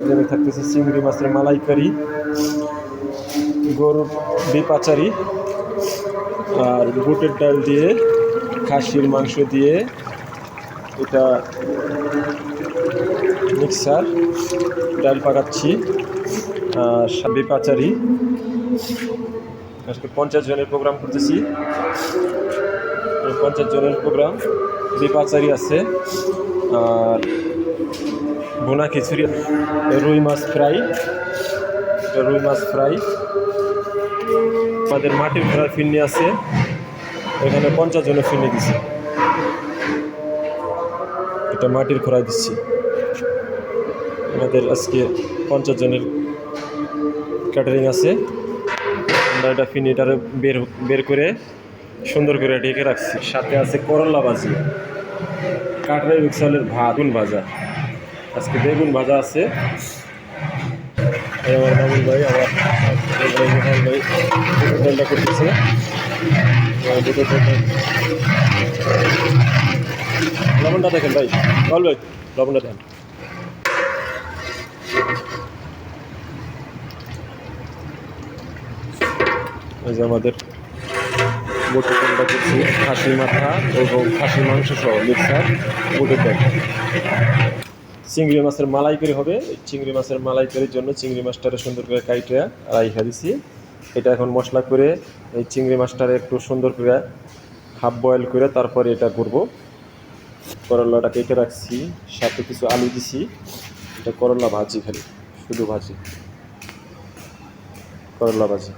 এখানে থাকতেছে চিংড়ি মাছের মালাইকারি, গরুর বিপাচারি, আর বুটের ডাল দিয়ে, খাসির মাংস দিয়ে, এটা মিক্সার ডাল পাকাচ্ছি, বিপাচারি। আজকে 50 জনের প্রোগ্রাম করতেছি, 50 জনের প্রোগ্রাম। বিপাচারি আছে, আর ভুনা খিচুড়ি, রুই মাছ ফ্রাই, রুই মাছ ফ্রাই। আমাদের মাটির ঘোড়ার ফিরনি আছে, এখানে 50 জনের ফিরনি দিছি, এটা মাটির ঘোড়ায় দিচ্ছি। আমাদের আজকে 50 জনের ক্যাটারিং আছে। আমরা এটা ফিরনিটারে বের করে সুন্দর করে ঢেকে রাখছি। সাথে আছে করলা ভাজি, কাটরাই চালের বেগুন ভাজা, আজকে বেগুন ভাজা আছে। আমার মামুন ভাই, আমার ভাই ডালটা করতেছে, লবণটা দেখেন ভাই, বল ভাই লবণটা দেখেন। এই যে আমাদের বুটের ডালটা করছি, খাসির মাথা এবং খাসির মাংস সহ মিক্সার বুটের ডাল। চিংড়ি মাছের মালাইকারি হবে। চিংড়ি মাছের মালাইকারির জন্য চিংড়ি মাছটারে সুন্দর করে কাইটা রাইখা দিছি। এটা এখন মশলা করে এই চিংড়ি মাছটারে একটু সুন্দর করে হাফ বয়েল করে তারপরে এটা করব। করলাটা কেটে রাখছি, সাথে কিছু আলু দিছি। এটা করলা ভাজি, খালি শুধু ভাজি, করলা ভাজি।